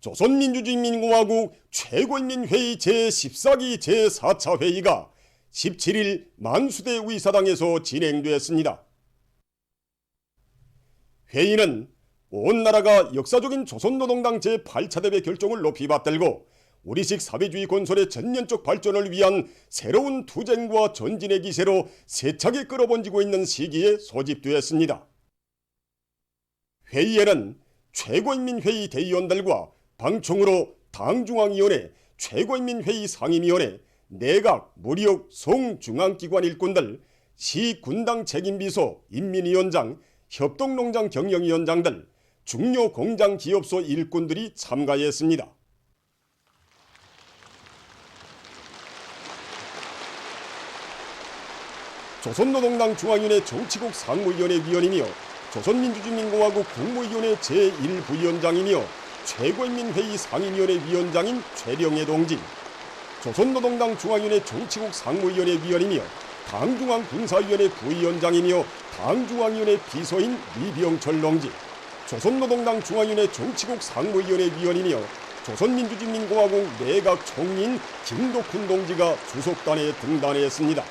조선민주주의인민공화국 최고인민회의 제14기 제4차 회의가 17일 만수대 의사당에서 진행되었습니다. 회의는 온 나라가 역사적인 조선노동당 제8차 대회 결정을 높이 받들고 우리식 사회주의 건설의 전면적 발전을 위한 새로운 투쟁과 전진의 기세로 세차게 끌어번지고 있는 시기에 소집되었습니다. 회의에는 최고인민회의 대의원들과 방청으로 당중앙위원회, 최고인민회의 상임위원회, 내각, 무력, 성중앙기관 일꾼들, 시군당 책임비서, 인민위원장, 협동농장 경영위원장들, 중요 공장기업소 일꾼들이 참가했습니다. 조선노동당 중앙위원회 정치국 상무위원회 위원이며 조선민주주의인민공화국 국무위원회 제1부위원장이며 최고인민회의 상임위원회 위원장인 최령해 동지, 조선노동당 중앙위원회 정치국 상무위원회 위원이며 당중앙 군사위원회 부위원장이며 당중앙위원회 비서인 이병철 동지, 조선노동당 중앙위원회 정치국 상무위원회 위원이며 조선민주주의인민공화국 내각 총리인 김덕훈 동지가 주석단에 등단했습니다.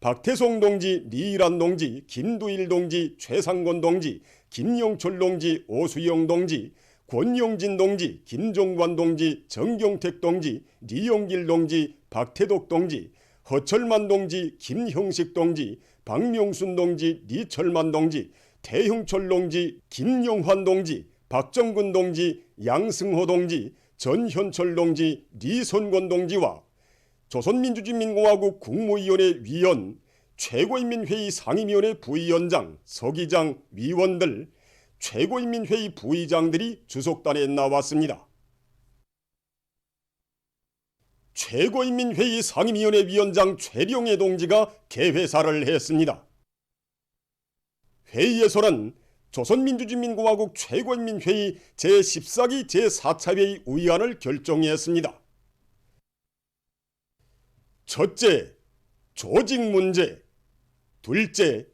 박태송 동지, 리일한 동지, 김두일 동지, 최상건 동지, 김영철 동지, 오수영 동지, 권용진 동지, 김종관 동지, 정경택 동지, 리용길 동지, 박태덕 동지, 허철만 동지, 김형식 동지, 박명순 동지, 리철만 동지, 태형철 동지, 김영환 동지, 박정근 동지, 양승호 동지, 전현철 동지, 리선권 동지와 조선민주주의인민공화국 국무위원회 위원, 최고인민회의 상임위원회 부위원장, 서기장, 위원들, 최고인민회의 부의장들이 주석단에 나왔습니다. 최고인민회의 상임위원회 위원장 최령해 동지가 개회사를 했습니다. 회의에서는 조선민주주의인민공화국 최고인민회의 제14기 제4차 회의 의안을 결정했습니다. 첫째, 조직 문제. 둘째,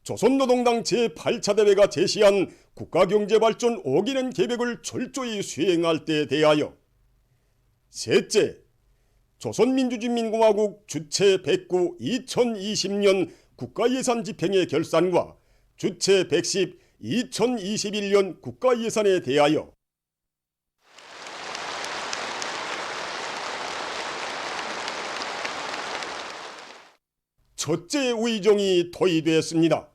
조선노동당 제8차 대회가 제시한 국가경제발전 5기년 계획을 철저히 수행할 때에 대하여. 셋째, 조선민주주의인민공화국 주체 109 2020년 국가예산 집행의 결산과 주체 110 2021년 국가예산에 대하여. 첫째 의정이 토의되었습니다.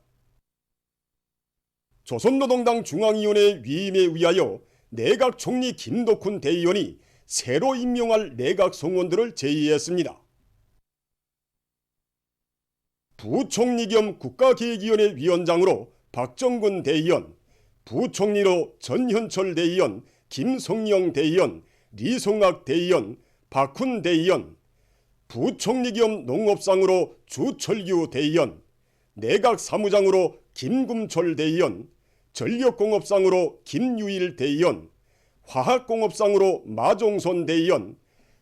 조선노동당 중앙위원회 위임에 의하여 내각 총리 김덕훈 대의원이 새로 임명할 내각 성원들을 제의했습니다. 부총리 겸 국가기획위원회 위원장으로 박정근 대의원, 부총리로 전현철 대의원, 김성영 대의원, 리성학 대의원, 박훈 대의원, 부총리 겸 농업상으로 주철규 대의원, 내각 사무장으로 김금철 대의원, 전력공업상으로 김유일 대의원, 화학공업상으로 마종선 대의원,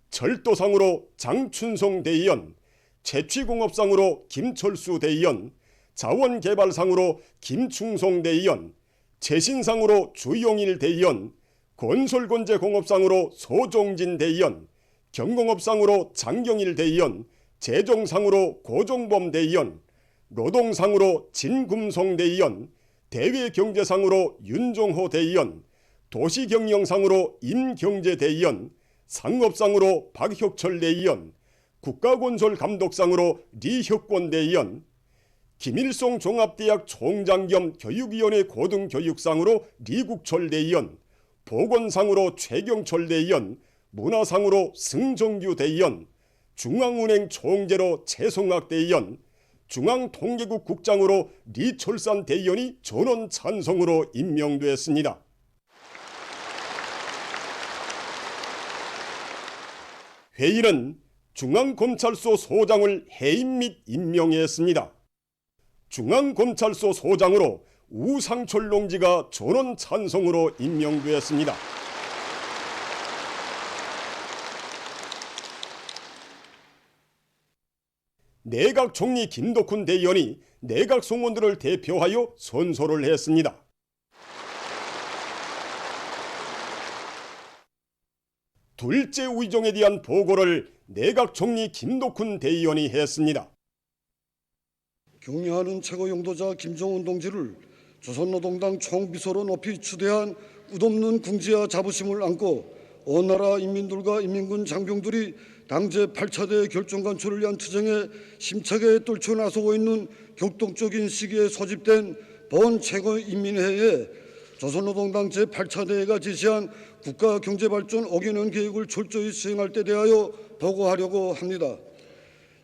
철도상으로 장춘성 대의원, 채취공업상으로 김철수 대의원, 자원개발상으로 김충송 대의원, 재신상으로 주용일 대의원, 건설건재공업상으로 소종진 대의원, 경공업상으로 장경일 대의원, 재정상으로 고종범 대의원, 노동상으로 진금송 대의원, 대외경제상으로 윤종호 대의원, 도시경영상으로 임경재 대의원, 상업상으로 박혁철 대의원, 국가건설감독상으로 리혁권 대의원, 김일성 종합대학 총장 겸 교육위원회 고등교육상으로 리국철 대의원, 보건상으로 최경철 대의원, 문화상으로 승정규 대의원, 중앙은행 총재로 최성학 대의원, 중앙통계국 국장으로 리철산 대의원이 전원 찬성으로 임명되었습니다. 회의는 중앙검찰소 소장을 해임 및 임명했습니다. 중앙검찰소 소장으로 우상철 동지가 전원 찬성으로 임명되었습니다. 내각 총리 김덕훈 대의원이 내각 성원들을 대표하여 선서를 했습니다. 둘째 의정에 대한 보고를 내각 총리 김덕훈 대의원이 했습니다. 경례하는 최고 영도자 김정은 동지를 조선노동당 총비서로 높이 추대한 끝없는 궁지와 자부심을 안고 온 나라 인민들과 인민군 장병들이 당제 8차 결정 관철을 위한 투쟁에 심차게 떨쳐 나서고 있는 격동적인 시기에 소집된 본 최고인민회의에 조선노동당 제8차 대회가 제시한 국가경제발전 5개년 계획을 철저히 수행할 때 대하여 보고하려고 합니다.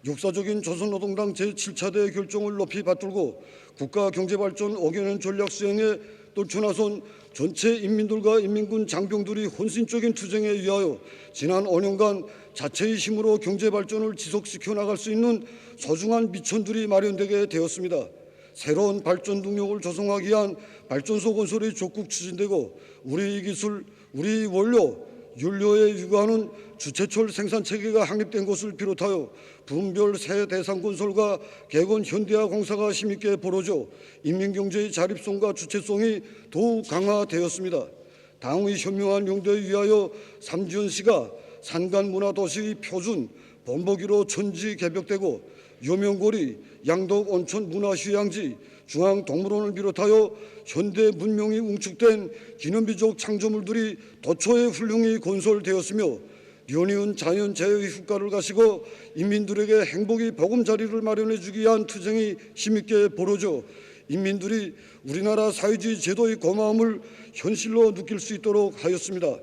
역사적인 조선노동당 제7차 대회 결정을 높이 받들고 국가경제발전 5개년 전략 수행에 떨쳐나선 전체 인민들과 인민군 장병들이 헌신적인 투쟁에 위하여 지난 5년간 자체의 힘으로 경제발전을 지속시켜 나갈 수 있는 소중한 미천들이 마련되게 되었습니다. 새로운 발전 동력을 조성하기 위한 발전소 건설이 적극 추진되고 우리 기술, 우리 원료, 윤료에 유구하는 주체철 생산체계가 확립된 것을 비롯하여 분별 새 대상 건설과 개건 현대화 공사가 힘있게 벌어져 인민경제의 자립성과 주체성이 더욱 강화되었습니다. 당의 현명한 용도에 위하여 삼지연시가 산간문화도시의 표준 본보기로 천지 개벽되고 요명고리, 양덕 온천 문화휴양지, 중앙동물원을 비롯하여 현대 문명이 웅축된 기념비적 창조물들이 도처에 훌륭히 건설되었으며 연이은 자연재해의 효과를 가시고 인민들에게 행복의 보금자리를 마련해 주기 위한 투쟁이 힘있게 벌어져 인민들이 우리나라 사회주의 제도의 고마움을 현실로 느낄 수 있도록 하였습니다.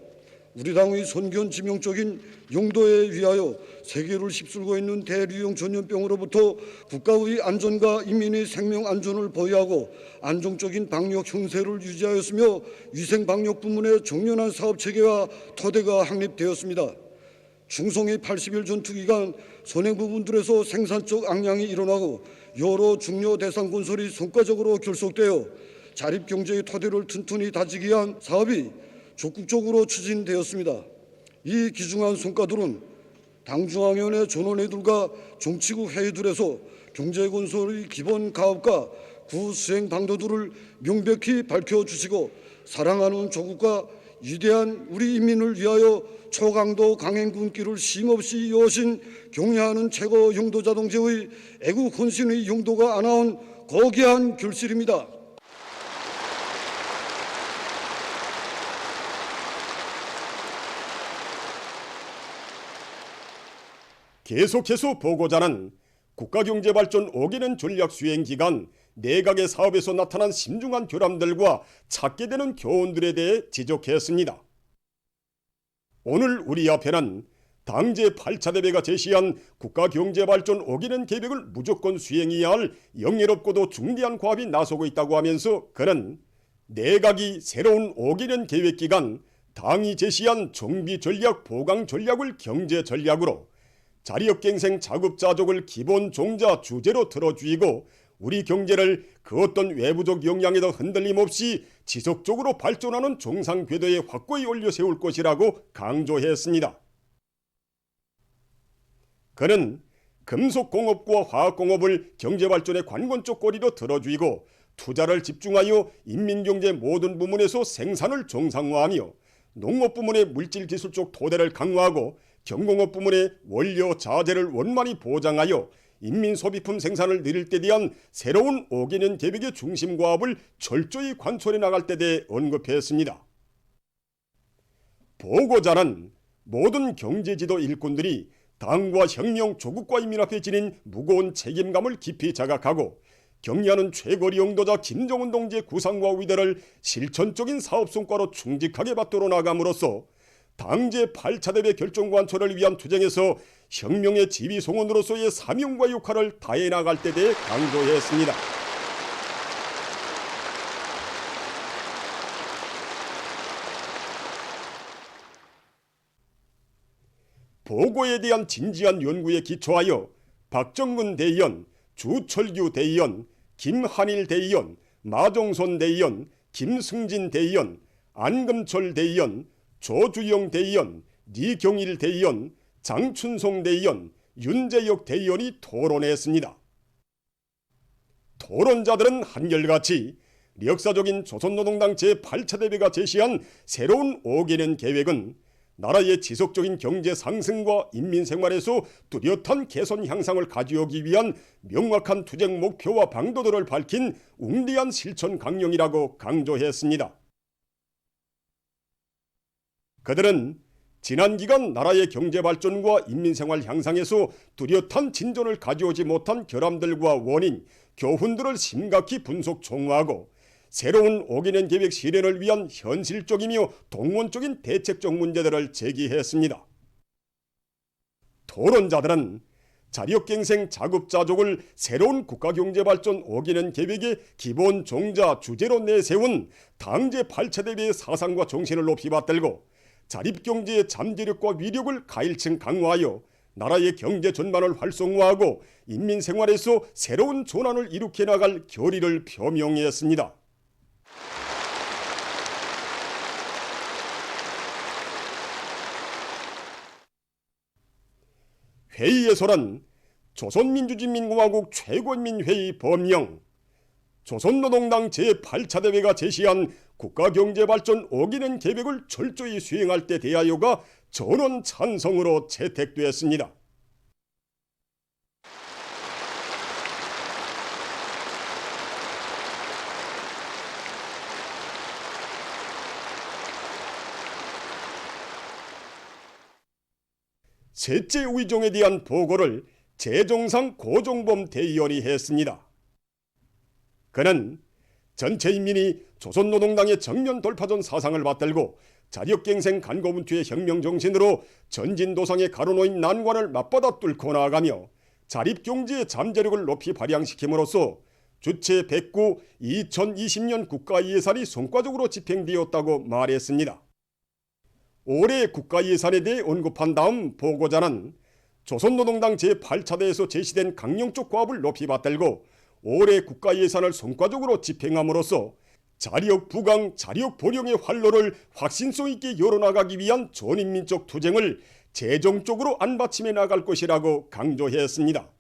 우리 당의 선견 지명적인 용도에 위하여 세계를 휩쓸고 있는 대류용 전염병으로부터 국가의 안전과 인민의 생명 안전을 보호하고 안정적인 방역 형세를 유지하였으며 위생 방역 부문의 정연한 사업 체계와 토대가 확립되었습니다. 충성의 80일 전투 기간 선행 부분들에서 생산적 악량이 일어나고 여러 중요 대상 건설이 성과적으로 결속되어 자립경제의 토대를 튼튼히 다지기 위한 사업이 적극적으로 추진되었습니다. 이 귀중한 성과들은 당중앙위원회 전원회들과 정치국 회의들에서 경제건설의 기본 가업과 구수행 방도들을 명백히 밝혀주시고 사랑하는 조국과 위대한 우리 인민을 위하여 초강도 강행군길을 쉼없이 이어오신 경례하는 최고 영도자 동지의 애국 헌신의 용도가 안아온 고귀한 결실입니다. 계속해서 보고자는 국가경제발전 5개년 전략 수행 기간 내각의 사업에서 나타난 심중한 결함들과 찾게 되는 교훈들에 대해 지적했습니다. 오늘 우리 앞에는 당 제8차 대회가 제시한 국가경제발전 5개년 계획을 무조건 수행해야 할 영예롭고도 중대한 과업이 나서고 있다고 하면서 그는 내각이 새로운 5개년 계획 기간 당이 제시한 정비 전략, 보강 전략을 경제 전략으로 자리역갱생 자급자족을 기본 종자 주제로 틀어주이고 우리 경제를 그 어떤 외부적 영향에도 흔들림 없이 지속적으로 발전하는 정상 궤도에 확고히 올려 세울 것이라고 강조했습니다. 그는 금속공업과 화학공업을 경제발전의 관건적 고리로 들어주이고 투자를 집중하여 인민경제 모든 부문에서 생산을 정상화하며 농업 부문의 물질기술적 토대를 강화하고 경공업 부문의 원료 자재를 원만히 보장하여 인민소비품 생산을 늘릴 때 대한 새로운 5개년 계획의 중심과업을 철저히 관철해 나갈 때 대해 언급했습니다. 보고자는 모든 경제지도 일꾼들이 당과 혁명, 조국과 인민 앞에 지닌 무거운 책임감을 깊이 자각하고 경례하는 최고리 영도자 김정은 동지의 구상과 위대를 실천적인 사업 성과로 충직하게 받들어 나감으로써 당 제8차 대회 결정 관철을 위한 투쟁에서 혁명의 지휘송원으로서의 사명과 역할을 다해 나갈 때 대해 강조했습니다. 보고에 대한 진지한 연구에 기초하여 박정근 대의원, 주철규 대의원, 김한일 대의원, 마종손 대의원, 김승진 대의원, 안금철 대의원, 조주영 대의원, 니경일 대의원, 장춘송 대의원, 윤재혁 대의원이 토론했습니다. 토론자들은 한결같이 역사적인 조선노동당 제8차 대회가 제시한 새로운 5개년 계획은 나라의 지속적인 경제 상승과 인민 생활에서 뚜렷한 개선 향상을 가져오기 위한 명확한 투쟁 목표와 방도들을 밝힌 웅대한 실천 강령이라고 강조했습니다. 그들은 지난 기간 나라의 경제 발전과 인민 생활 향상에서 뚜렷한 진전을 가져오지 못한 결함들과 원인, 교훈들을 심각히 분석 총화하고 새로운 5개년 계획 실현을 위한 현실적이며 동원적인 대책적 문제들을 제기했습니다. 토론자들은 자력갱생 자급자족을 새로운 국가경제발전 5개년 계획의 기본 종자 주제로 내세운 당 제8차 대회의 사상과 정신을 높이 받들고 자립경제의 잠재력과 위력을 가일층 강화하여 나라의 경제 전반을 활성화하고 인민 생활에서 새로운 전환을 일으켜 나갈 결의를 표명했습니다. 회의에서는 조선민주주의인민공화국 최고인민회의 법령, 조선노동당 제8차 대회가 제시한 국가경제발전 5개년 계획을 철저히 수행할 때 대하여가 전원 찬성으로 채택되었습니다. 셋째 의정에 대한 보고를 재정상 고종범 대의원이 했습니다. 그는 전체 인민이 조선노동당의 정면 돌파전 사상을 받들고 자력갱생 간고분투의 혁명정신으로 전진도상에 가로놓인 난관을 맞받아 뚫고 나아가며 자립경제의 잠재력을 높이 발양시킴으로써 주체 109 2020년 국가예산이 성과적으로 집행되었다고 말했습니다. 올해 국가예산에 대해 언급한 다음 보고자는 조선노동당 제8차 대회에서 제시된 강령적 과업을 높이 받들고 올해 국가예산을 성과적으로 집행함으로써 자력 부강, 자력 보령의 활로를 확신성 있게 열어나가기 위한 전인민적 투쟁을 재정적으로 안받침해 나갈 것이라고 강조했습니다.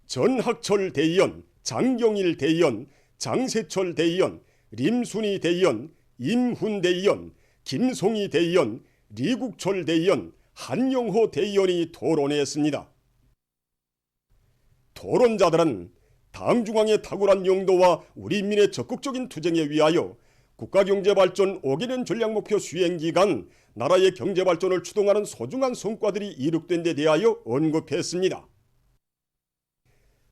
전학철 대의원, 장경일 대의원, 장세철 대의원, 림순희 대의원, 임훈 대의원, 김송희 대의원, 리국철 대의원, 한영호 대의원이 토론했습니다. 토론자들은 당 중앙의 탁월한 용도와 우리 인민의 적극적인 투쟁에 위하여 국가경제발전 5개년 전략목표 수행기간 나라의 경제발전을 추동하는 소중한 성과들이 이룩된 데 대하여 언급했습니다.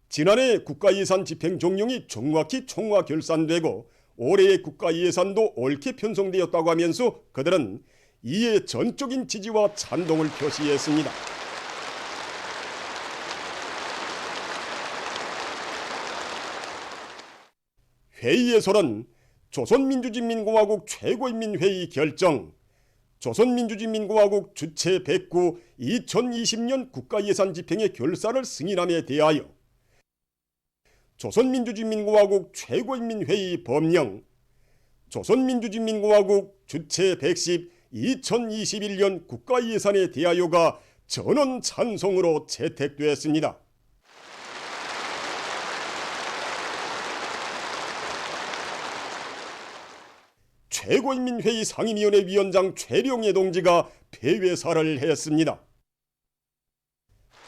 지난해 국가예산 집행 종령이 정확히 총화 결산되고 올해의 국가예산도 옳게 편성되었다고 하면서 그들은 이에 전적인 지지와 찬동을 표시했습니다. 회의에서는 조선민주주의인민공화국 최고인민회의 결정, 조선민주주의인민공화국 주체 109 2020년 국가예산 집행의 결산을 승인함에 대하여 조선민주주의인민공화국 최고인민회의 법령, 조선민주주의인민공화국 주체 110 2021년 국가예산에 대하여가 전원 찬성으로 채택되었습니다. 최고인민회의 상임위원회 위원장 최룡해 동지가 폐회사를 했습니다.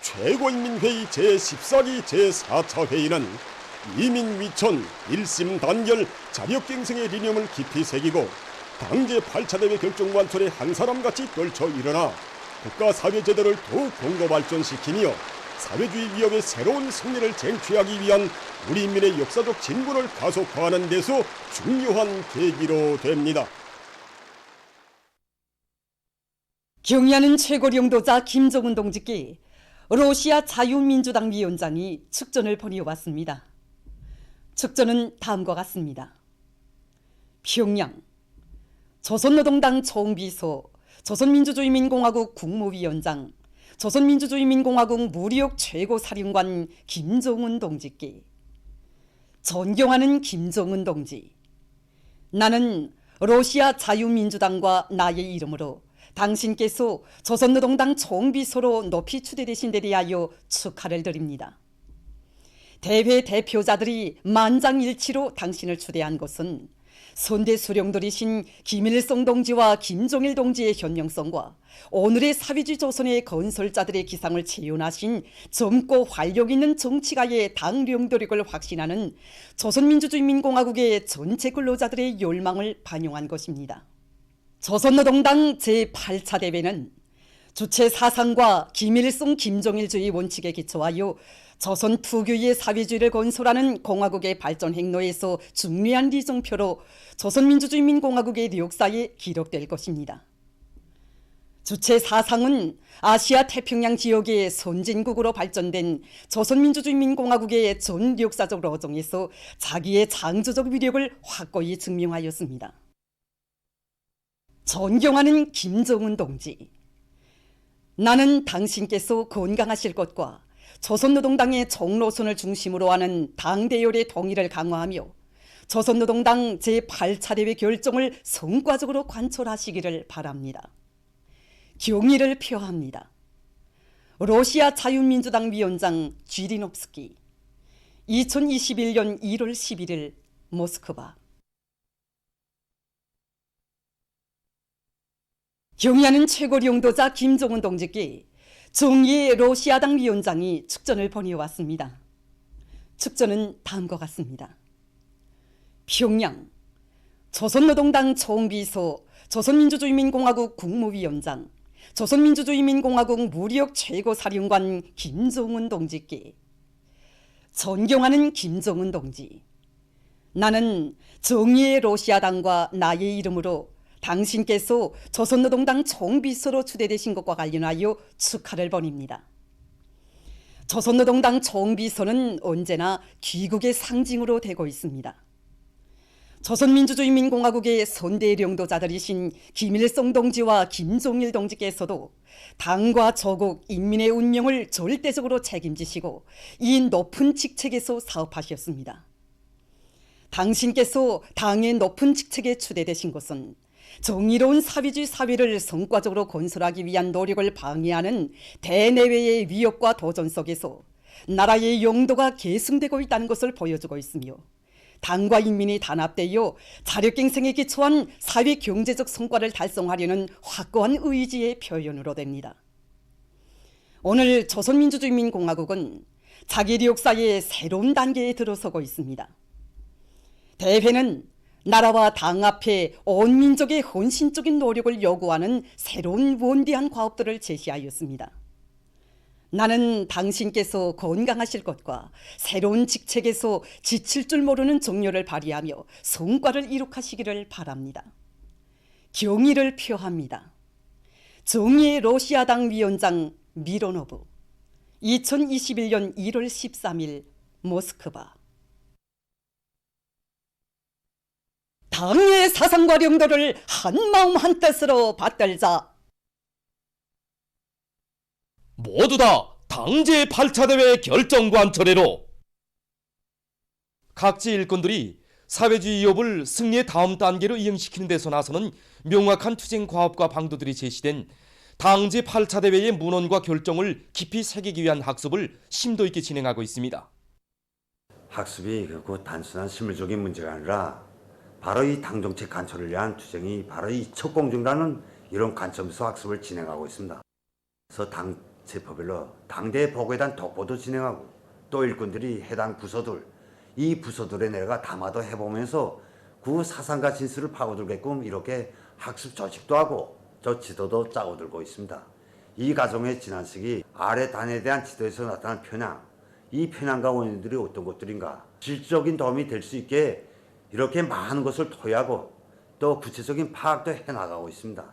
최고인민회의 제14기 제4차 회의는 이민위천, 일심단결, 자력갱생의 리념을 깊이 새기고 당 제8차 대회 결정 관철에 한 사람같이 떨쳐 일어나 국가사회제도를 더욱 공고 발전시키며 사회주의 위협의 새로운 승리를 쟁취하기 위한 우리 인민의 역사적 진군을 가속화하는 데서 중요한 계기로 됩니다. 경의하는 최고령도자 김정은 동지께 러시아 자유민주당 위원장이 축전을 벌여왔습니다. 축전은 다음과 같습니다. 평양 조선노동당 총비서, 조선민주주의인민공화국 국무위원장, 조선민주주의인민공화국 무력 최고사령관 김정은 동지께 존경하는 김정은 동지, 나는 러시아 자유민주당과 나의 이름으로 당신께서 조선노동당 총비서로 높이 추대되신 데 대하여 축하를 드립니다. 대회 대표자들이 만장일치로 당신을 추대한 것은 선대 수령들이신 김일성 동지와 김종일 동지의 현명성과 오늘의 사회주의 조선의 건설자들의 기상을 재현하신 젊고 활력 있는 정치가의 당령도력을 확신하는 조선민주주의인민공화국의 전체 근로자들의 열망을 반영한 것입니다. 조선노동당 제8차 대회는 주체 사상과 김일성 김종일주의 원칙에 기초하여 조선 특유의 사회주의를 건설하는 공화국의 발전 행로에서 중요한 리정표로 조선민주주의인민공화국의 역사에 기록될 것입니다. 주체 사상은 아시아 태평양 지역의 선진국으로 발전된 조선민주주의인민공화국의 전 역사적 로정에서 자기의 창조적 위력을 확고히 증명하였습니다. 존경하는 김정은 동지, 나는 당신께서 건강하실 것과 조선노동당의 총노선을 중심으로 하는 당 대열의 통일을 강화하며 조선노동당 제8차 대회 결정을 성과적으로 관철하시기를 바랍니다. 경의를 표합니다. 러시아 자유민주당 위원장 쥐리nov스키 2021년 1월 11일 모스크바. 경의하는 최고 용도자 김정은 동지께 정의의 러시아당 위원장이 축전을 보내왔습니다. 축전은 다음과 같습니다. 평양 조선노동당 총비서, 조선민주주의인민공화국 국무위원장, 조선민주주의인민공화국 무력 최고사령관 김정은 동지께 존경하는 김정은 동지, 나는 정의의 러시아당과 나의 이름으로 당신께서 조선노동당 총비서로 추대되신 것과 관련하여 축하를 보냅니다. 조선노동당 총비서는 언제나 귀국의 상징으로 되고 있습니다. 조선민주주의인민공화국의 선대領導자들이신 김일성 동지와 김종일 동지께서도 당과 조국, 인민의 운명을 절대적으로 책임지시고 이 높은 직책에서 사업하셨습니다. 당신께서 당의 높은 직책에 추대되신 것은 정의로운 사회주의 사회를 성과적으로 건설하기 위한 노력을 방해하는 대내외의 위협과 도전 속에서 나라의 용도가 계승되고 있다는 것을 보여주고 있으며, 당과 인민이 단합되어 자력갱생에 기초한 사회 경제적 성과를 달성하려는 확고한 의지의 표현으로 됩니다. 오늘 조선민주주의인민공화국은 자기 역사의 새로운 단계에 들어서고 있습니다. 대회는 나라와 당 앞에 온 민족의 헌신적인 노력을 요구하는 새로운 원대한 과업들을 제시하였습니다. 나는 당신께서 건강하실 것과 새로운 직책에서 지칠 줄 모르는 정열을 발휘하며 성과를 이룩하시기를 바랍니다. 경의를 표합니다. 정의의 러시아당 위원장 미로노브 2021년 1월 13일 모스크바. 당의 사상과 영도를 한마음 한뜻으로 받들자. 모두 다 당제 8차 대회 결정 관철회로. 각지 일꾼들이 사회주의 위협을 승리의 다음 단계로 이행시키는 데서 나서는 명확한 투쟁 과업과 방도들이 제시된 당제 8차 대회의 문헌과 결정을 깊이 새기기 위한 학습을 심도 있게 진행하고 있습니다. 학습이 결코 단순한 실물적인 문제가 아니라 바로 이 당정책 관철을 위한 투쟁이 바로 이 척공중이라는 이런 관점에서 학습을 진행하고 있습니다. 그래서 당 제포별로 당대 보고에 대한 독보도 진행하고, 또 일꾼들이 해당 부서들, 이 부서들에 내가 담화도 해보면서 그 사상과 진술을 파고들게끔 이렇게 학습 조직도 하고 저 지도도 짜고들고 있습니다. 이 과정의 지난 시기 아래 단에 대한 지도에서 나타난 편향, 이 편향과 원인들이 어떤 것들인가, 질적인 도움이 될 수 있게 이렇게 많은 것을 토의하고 또 구체적인 파악도 해나가고 있습니다.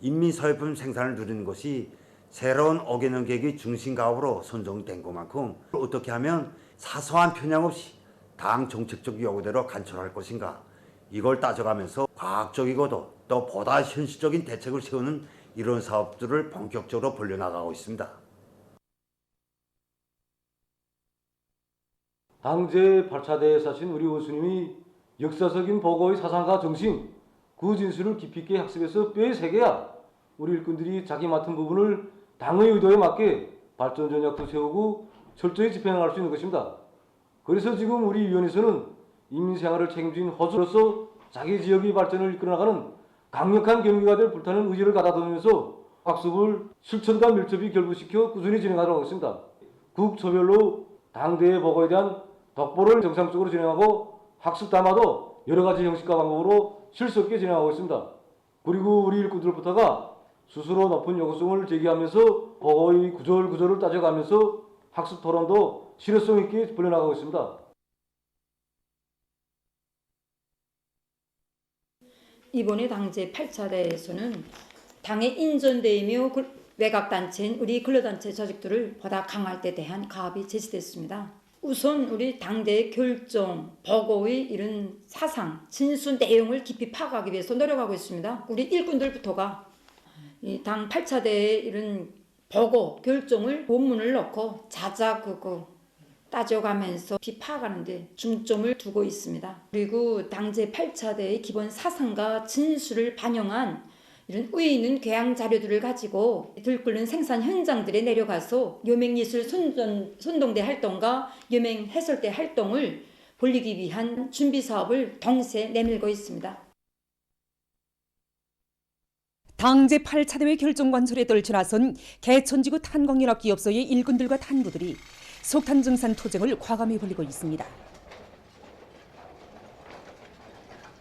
인민사회품 생산을 누리는 것이 새로운 5개년 계획의 중심가업으로 선정된 것만큼 어떻게 하면 사소한 편향 없이 당 정책적 요구대로 관철할 것인가, 이걸 따져가면서 과학적이고도 또 보다 현실적인 대책을 세우는 이런 사업들을 본격적으로 벌려나가고 있습니다. 당제 8차 대회에 사신 우리 원수님이 역사적인 보고의 사상과 정신, 그 진술을 깊이 있게 학습해서 뼈에 새겨야 우리 일꾼들이 자기 맡은 부분을 당의 의도에 맞게 발전 전략도 세우고 철저히 집행할 수 있는 것입니다. 그래서 지금 우리 위원회에서는 인민생활을 책임진 허수로서 자기 지역의 발전을 이끌어나가는 강력한 경위가 될 불타는 의지를 가다듬으면서 학습을 실천과 밀접히 결부시켜 꾸준히 진행하도록 하겠습니다. 국초별로 당대의 보고에 대한 덕보를 정상적으로 진행하고 학습 담화도 여러 가지 형식과 방법으로 실수 없게 진행하고 있습니다. 그리고 우리 일꾼들부터가 스스로 높은 요구성을 제기하면서 보고의 구조를 따져가면서 학습 토론도 실효성 있게 벌려나가고 있습니다. 이번에 당제 8차 대회에서는 당의 인전대이며 외곽단체인 우리 근로단체 조직들을 보다 강화할 때 대한 가압이 제시됐습니다. 우선 우리 당대의 결정, 보고의 이런 사상, 진수 내용을 깊이 파악하기 위해서 노력하고 있습니다. 우리 일꾼들부터가 이 당 8차 대회의 이런 보고, 결정을 본문을 넣고 자자그거 따져가면서 파악하는 데 중점을 두고 있습니다. 그리고 당제 8차 대회의 기본 사상과 진수를 반영한 이런 의의 있는 교양 자료들을 가지고 들끓는 생산 현장들에 내려가서 여맹예술 선동대 활동과 여맹 해설대 활동을 벌리기 위한 준비 사업을 동시에 내밀고 있습니다. 당제 8차 대회 결정 관설에 떨쳐나선 개천지구 탄광연합기업소의 일꾼들과 탄부들이 석탄 증산 투쟁을 과감히 벌이고 있습니다.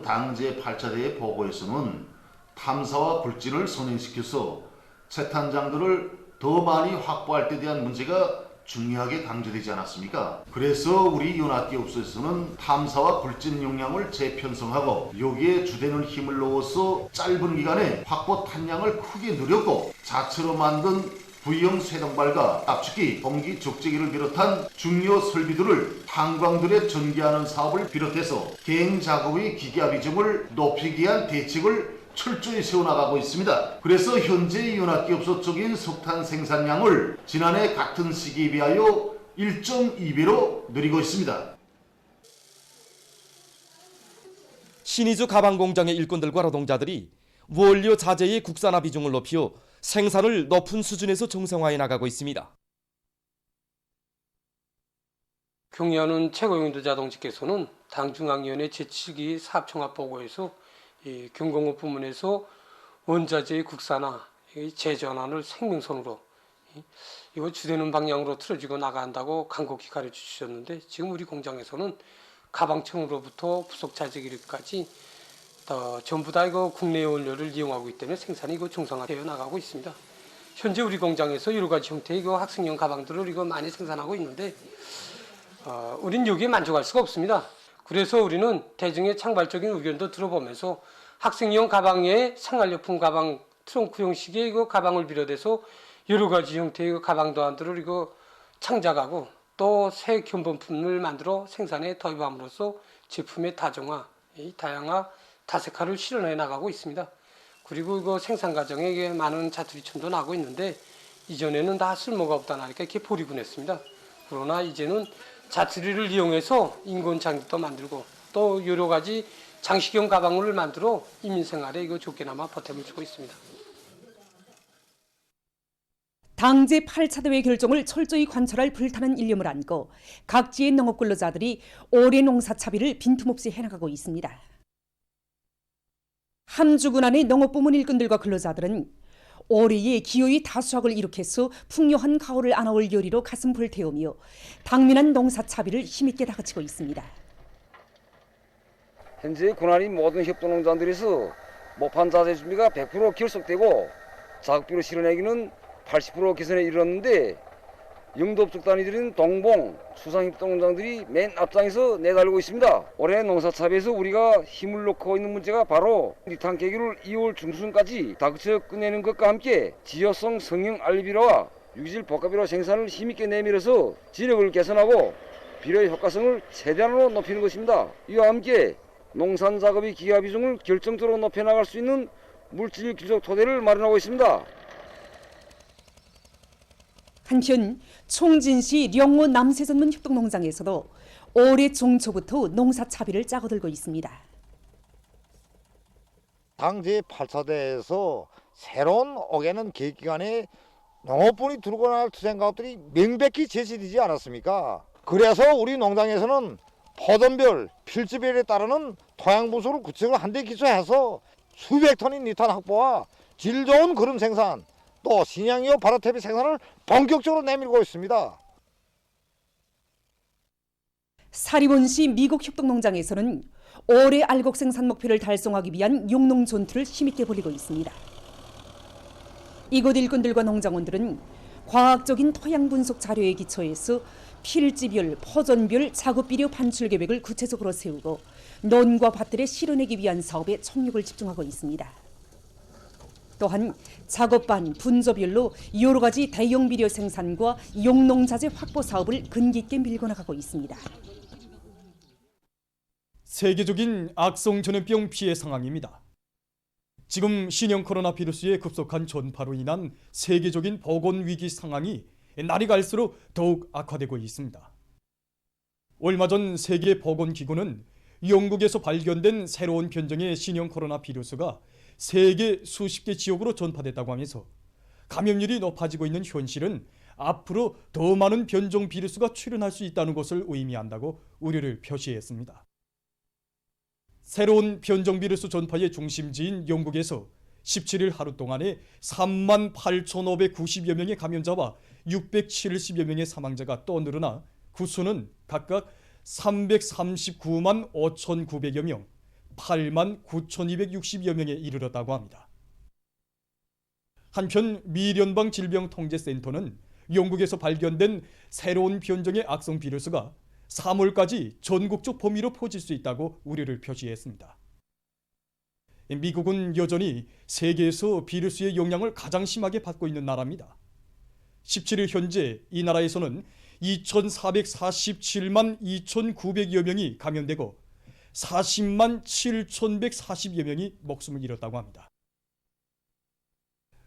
당제 8차 대회 보고에서는 탐사와 굴진을 선행시켜서 채탄장들을 더 많이 확보할 때 대한 문제가 중요하게 강조되지 않았습니까? 그래서 우리 연합기업소에서는 탐사와 굴진 역량을 재편성하고 여기에 주되는 힘을 넣어서 짧은 기간에 확보 탄량을 크게 늘렸고 자체로 만든 V형 쇄동발과 압축기, 공기 적재기를 비롯한 중요 설비들을 탄광들에 전개하는 사업을 비롯해서 개행 작업의 기계화 비중을 높이기 위한 대책을 철저히 세워나가고 있습니다. 그래서 현재 연합기업소 쪽인 석탄 생산량을 지난해 같은 시기에 비하여 1.2배로 늘리고 있습니다. 신의주 가방공장의 일꾼들과 노동자들이 원료 자재의 국산화 비중을 높여 생산을 높은 수준에서 정상화해 나가고 있습니다. 경리하는 최고용도자동직께서는 당중앙위원회 제7기 사업총합보고에서 이 경공업 부문에서 원자재의 국산화, 재전환을 생명선으로 이거 주되는 방향으로 틀어지고 나간다고 간곡히 가르쳐 주셨는데 지금 우리 공장에서는 가방청으로부터 부속자재기까지 전부 다 이거 국내 원료를 이용하고 있기 때문에 생산이 이거 정상화되어 나가고 있습니다. 현재 우리 공장에서 여러 가지 형태의 이거 학생용 가방들을 이거 많이 생산하고 있는데 우린 여기에 만족할 수가 없습니다. 그래서 우리는 대중의 창발적인 의견도 들어보면서 학생용 가방에 생활용품 가방, 트렁크 형식의 이거 가방을 비롯해서 여러 가지 형태의 이거 가방 도안들을 이거 창작하고 또 새 견본품을 만들어 생산에 도입함으로써 제품의 다종화, 다양화, 다색화를 실현해 나가고 있습니다. 그리고 이거 생산 과정에 많은 자투리첨도 나고 있는데 이전에는 다 쓸모가 없다 나니까 이렇게 보리곤했습니다. 그러나 이제는 자투리를 이용해서 인공 장비도 만들고 또 여러 가지 장식용 가방을 만들어 인민생활에 이거 좋게나마 보탬을 주고 있습니다. 당제 8차 대회 결정을 철저히 관철할 불타는 일념을 안고 각지의 농업 근로자들이 올해 농사 차비를 빈틈없이 해나가고 있습니다. 함주군 안의 농업부문 일꾼들과 근로자들은 올해의 기후의 다수확을 일으켜서 풍요한 가을을 안아올 요리로 가슴 불태우며 당면한 농사 차비를 힘있게 다그치고 있습니다. 현재 군안의 모든 협동농장들에서 모판 자재 준비가 100% 결속되고 작업비로 실어내기는 80% 개선에 이르렀는데 영도업적 단위들인 동봉, 수상협동농장들이 맨 앞장에서 내달리고 있습니다. 올해 농사차비에서 우리가 힘을 놓고 있는 문제가 바로 리탄 계기를 2월 중순까지 다그쳐 끝내는 것과 함께 지효성 성형 알리비료와 유기질 복합비료 생산을 힘있게 내밀어서 지력을 개선하고 비료의 효과성을 최대한으로 높이는 것입니다. 이와 함께 농산 작업의 기하 비중을 결정적으로 높여나갈 수 있는 물질 기적 토대를 마련하고 있습니다. 한편 총진시 령호 남세전문 협동농장에서도 올해 중초부터 농사 차비를 짜고들고 있습니다. 당제 8차 대회에서 새로운 오게는 계획기간에 농업분이 들고 나갈 투쟁가업들이 명백히 제시되지 않았습니까? 그래서 우리 농장에서는 포던별, 필지별에 따르는 토양 분석을 구체적으로 한 대 기초해서 수백 톤인 니탄 확보와 질 좋은 거름 생산, 또 신양이오 바로테비 생산을 본격적으로 내밀고 있습니다. 사리본시 미국 협동농장에서는 올해 알곡 생산 목표를 달성하기 위한 용농 전투를 힘있게 벌이고 있습니다. 이곳 일꾼들과 농장원들은 과학적인 토양 분석 자료에 기초해서 필지별, 포전별 작업 비료 반출 계획을 구체적으로 세우고 논과 밭들에 실어내기 위한 사업에 총력을 집중하고 있습니다. 또한 작업반, 분조별로 여러 가지 대형 비료 생산과 용농자재 확보 사업을 근기 있게 밀고 나가고 있습니다. 세계적인 악성 전염병 피해 상황입니다. 지금 신형 코로나 바이러스의 급속한 전파로 인한 세계적인 보건 위기 상황이 날이 갈수록 더욱 악화되고 있습니다. 얼마 전 세계보건기구는 영국에서 발견된 새로운 변종의 신형 코로나 바이러스가 세계 수십 개 지역으로 전파됐다고 하면서 감염률이 높아지고 있는 현실은 앞으로 더 많은 변종 바이러스가 출현할 수 있다는 것을 의미한다고 우려를 표시했습니다. 새로운 변종 바이러스 전파의 중심지인 영국에서 17일 하루 동안에 38,590여 명의 감염자와 670여 명의 사망자가 또 늘어나 그 수는 각각 339만 5,900여 명, 8만 9,260여 명에 이르렀다고 합니다. 한편 미 연방질병통제센터는 영국에서 발견된 새로운 변종의 악성 바이러스가 3월까지 전국적 범위로 퍼질 수 있다고 우려를 표시했습니다. 미국은 여전히 세계에서 바이러스의 영향을 가장 심하게 받고 있는 나라입니다. 17일 현재 이 나라에서는 2,447만 2,900여 명이 감염되고 40만 7,140여 명이 목숨을 잃었다고 합니다.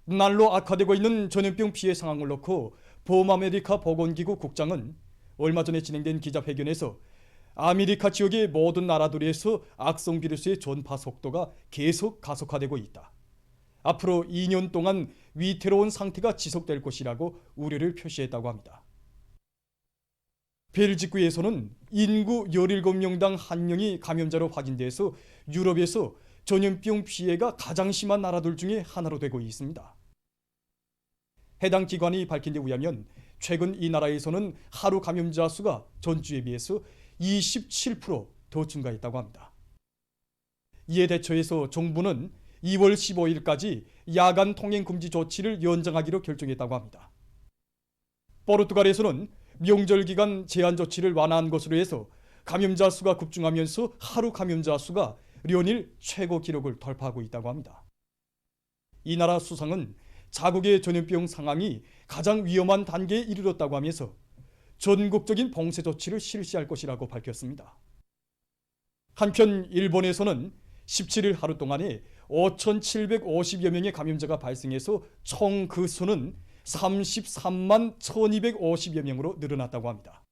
날로 악화되고 있는 전염병 피해 상황을 놓고 범아메리카 보건기구 국장은 얼마 전에 진행된 기자회견에서 아메리카 지역의 모든 나라들에서 악성 바이러스의 전파 속도가 계속 가속화되고 있다. 앞으로 2년 동안 위태로운 상태가 지속될 것이라고 우려를 표시했다고 합니다. 벨기에에서는 인구 17명당 1명이 감염자로 확인돼서 유럽에서 전염병 피해가 가장 심한 나라들 중에 하나로 되고 있습니다. 해당 기관이 밝힌 데 의하면 최근 이 나라에서는 하루 감염자 수가 전주에 비해서 27% 더 증가했다고 합니다. 이에 대처해서 정부는 2월 15일까지 야간 통행 금지 조치를 연장하기로 결정했다고 합니다. 포르투갈에서는 명절 기간 제한 조치를 완화한 것으로 해서 감염자 수가 급증하면서 하루 감염자 수가 연일 최고 기록을 돌파하고 있다고 합니다. 이 나라 수상은 자국의 전염병 상황이 가장 위험한 단계에 이르렀다고 하면서 전국적인 봉쇄 조치를 실시할 것이라고 밝혔습니다. 한편 일본에서는 17일 하루 동안에 5,750여 명의 감염자가 발생해서 총 그 수는 33만 1,250여 명으로 늘어났다고 합니다.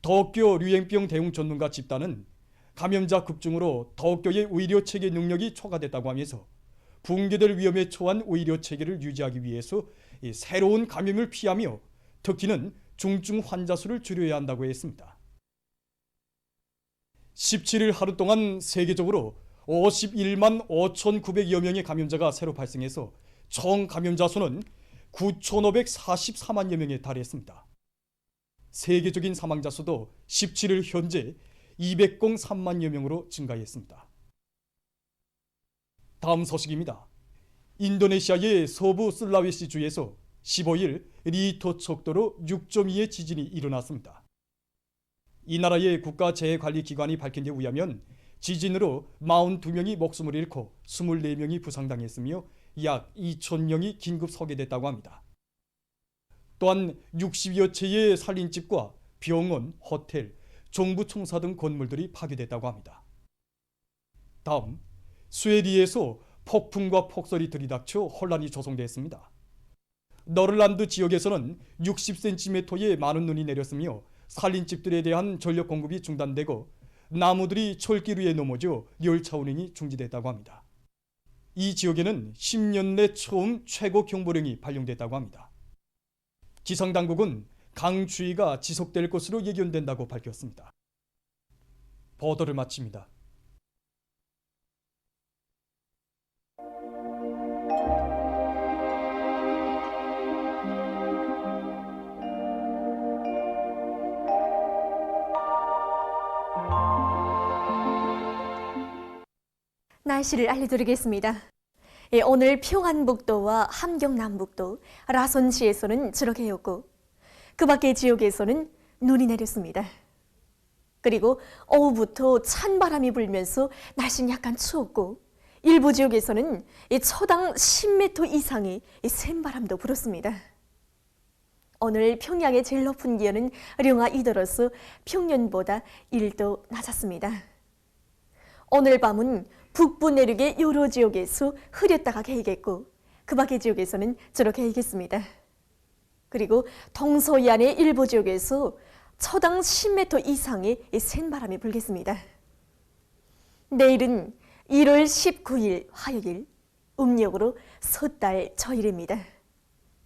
도쿄 류행병 대응 전문가 집단은 감염자 급증으로 도쿄의 의료 체계 능력이 초과됐다고 하면서 붕괴될 위험에 처한 의료 체계를 유지하기 위해서 새로운 감염을 피하며 특히는 중증 환자 수를 줄여야 한다고 했습니다. 17일 하루 동안 세계적으로 51만 5,900여 명의 감염자가 새로 발생해서 총 감염자 수는 9,544만여 명에 달했습니다. 세계적인 사망자 수도 17일 현재 203만여 명으로 증가했습니다. 다음 소식입니다. 인도네시아의 서부 슬라웨시 주에서 15일 리히터 척도로 6.2의 지진이 일어났습니다. 이 나라의 국가재해관리기관이 밝힌 데 의하면 지진으로 42명이 목숨을 잃고 24명이 부상당했으며 약 2,000명이 긴급 소개됐다고 합니다. 또한 60여 채의 살림집과 병원, 호텔, 정부 청사 등 건물들이 파괴됐다고 합니다. 다음, 스웨디에서 폭풍과 폭설이 들이닥쳐 혼란이 조성됐습니다. 너덜란드 지역에서는 60cm의 많은 눈이 내렸으며 살림집들에 대한 전력 공급이 중단되고 나무들이 철길 위에 넘어져 열차 운행이 중지됐다고 합니다. 이 지역에는 10년 내 처음 최고 경보령이 발령됐다고 합니다. 기상당국은 강추위가 지속될 것으로 예견된다고 밝혔습니다. 보도를 마칩니다. 날씨를 알려드리겠습니다. 오늘 평안북도와 함경남북도, 라선시에서는 저렇게였고 그 밖의 지역에서는 눈이 내렸습니다. 그리고 오후부터 찬바람이 불면서 날씨는 약간 추웠고 일부 지역에서는 초당 10m 이상의 센 바람도 불었습니다. 오늘 평양의 제일 높은 기온은 령아 2도로서 평년보다 1도 낮았습니다. 오늘 밤은 북부 내륙의 여러 지역에서 흐렸다가 개이겠고 그 밖의 지역에서는 저렇게 개이겠습니다. 그리고 동서해안의 일부 지역에서 초당 10m 이상의 센 바람이 불겠습니다. 내일은 1월 19일 화요일, 음력으로 섣달 저일입니다.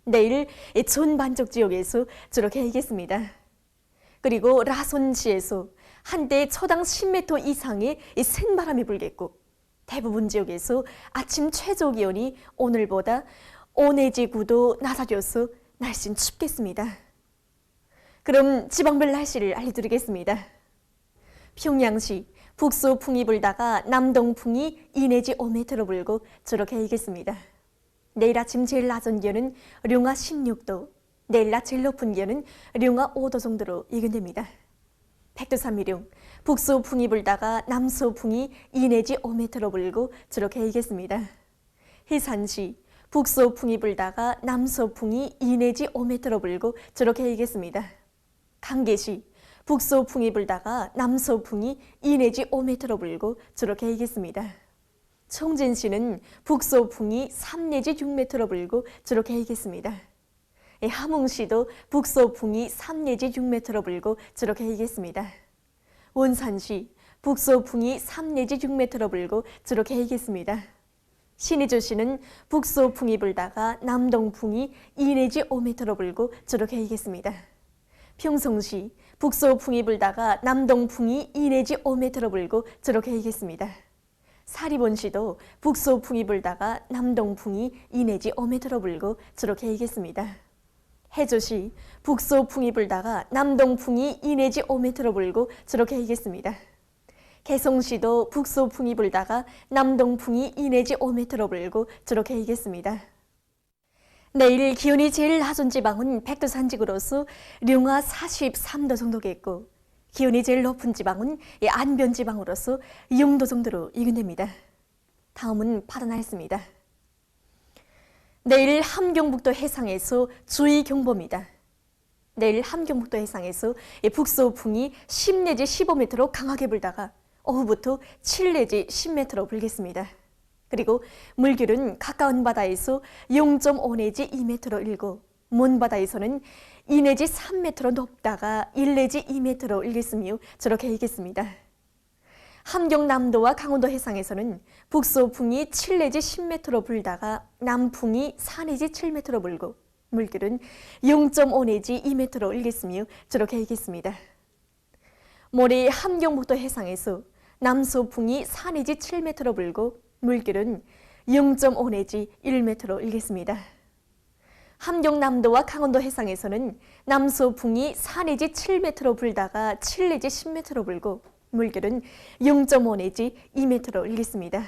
내일 전반적 지역에서 저렇게 개이겠습니다. 그리고 라손시에서 한때 초당 10m 이상의 센 바람이 불겠고 대부분 지역에서 아침 최저 기온이 오늘보다 5 내지 9도 낮아져서 날씨는 춥겠습니다. 그럼 지방별 날씨를 알려드리겠습니다. 평양시 북서풍이 불다가 남동풍이 2 내지 5m 불고 저렇게 일겠습니다. 내일 아침 제일 낮은 기온은 령아 16도, 내일 낮 제일 높은 기온은 령아 5도 정도로 예견됩니다. 백두산미령 북서풍이 불다가 남서풍이 2 내지 5m로 불고 저렇게 일겠습니다. 해산시 북서풍이 불다가 남서풍이 2 내지 5m로 불고 저렇게 일겠습니다. 강계시 북서풍이 불다가 남서풍이 2 내지 5m로 불고 저렇게 일겠습니다. 청진시는 북서풍이 3 내지 6m로 불고 저렇게 일겠습니다. 함흥시도 북서풍이 3 내지 6m로 불고 저렇게 일겠습니다. 원산시 북서풍이 3 내지 6m로 불고 저렇게 일겠습니다. 신의주시는 북서풍이 불다가 남동풍이 2 내지 5m로 불고 저렇게 일겠습니다. 평성시 북서풍이 불다가 남동풍이 2 내지 5m로 불고 저렇게 일겠습니다. 사리본시도 북서풍이 불다가 남동풍이 2 내지 5m로 불고 저렇게 일겠습니다. 해조시 북서풍이 불다가 남동풍이 2 내지 5m로 불고 저렇게 일겠습니다. 개성시도 북서풍이 불다가 남동풍이 2 내지 5m로 불고 저렇게 일겠습니다. 내일 기온이 제일 낮은 지방은 백두산지구로서 령아 43도 정도겠고 기온이 제일 높은 지방은 안변지방으로서 0도 정도로 예견됩니다. 다음은 바다 날씨입니다. 내일 함경북도 해상에서 주의경보입니다. 내일 함경북도 해상에서 북서풍이 10 내지 15m로 강하게 불다가 오후부터 7 내지 10m로 불겠습니다. 그리고 물결은 가까운 바다에서 0.5 내지 2m로 일고 먼 바다에서는 2 내지 3m로 높다가 1 내지 2m로 일겠으며 저렇게 일겠습니다. 함경남도와 강원도 해상에서는 북서풍이 7 내지 10m로 불다가 남풍이 4 내지 7m로 불고 물결은 0.5 내지 2m로 일겠으며 저렇게 일겠습니다. 모레 함경북도 해상에서 남서풍이 4 내지 7m로 불고 물결은 0.5 내지 1m로 일겠습니다. 함경남도와 강원도 해상에서는 남서풍이 4 내지 7m로 불다가 7 내지 10m로 불고 물결은 0.5 내지 2m로 일겠습니다.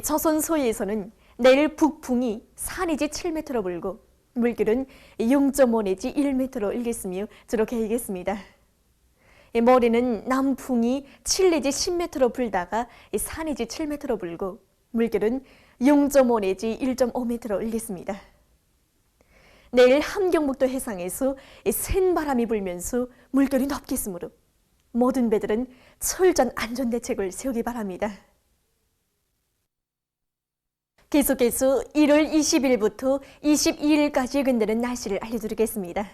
조선 서해에서는 내일 북풍이 4 내지 7m로 불고 물결은 0.5 내지 1m로 일겠으며 저렇게 일겠습니다. 모레는 남풍이 7 내지 10m로 불다가 4 내지 7m로 불고 물결은 0.5 내지 1.5m로 일겠습니다. 내일 함경북도 해상에서 센 바람이 불면서 물결이 높겠으므로 모든 배들은 철저한 안전대책을 세우기 바랍니다. 계속해서 1월 20일부터 22일까지 예견되는 날씨를 알려드리겠습니다.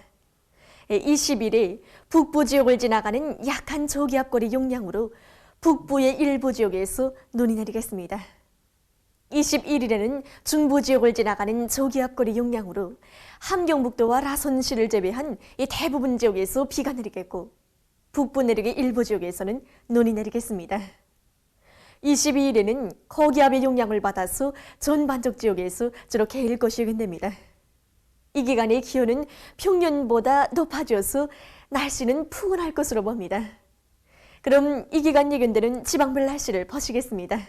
20일에 북부 지역을 지나가는 약한 저기압골의 영향으로 북부의 일부 지역에서 눈이 내리겠습니다. 21일에는 중부 지역을 지나가는 저기압거리 영향으로 함경북도와 라선시를 제외한 이 대부분 지역에서 비가 내리겠고 북부 내륙의 일부 지역에서는 눈이 내리겠습니다. 22일에는 고기압의 영향을 받아서 전반적 지역에서 주로 개일 것이 예견됩니다. 이 기간의 기온은 평년보다 높아져서 날씨는 푸근할 것으로 봅니다. 그럼 이 기간 예견되는 지방별 날씨를 보시겠습니다.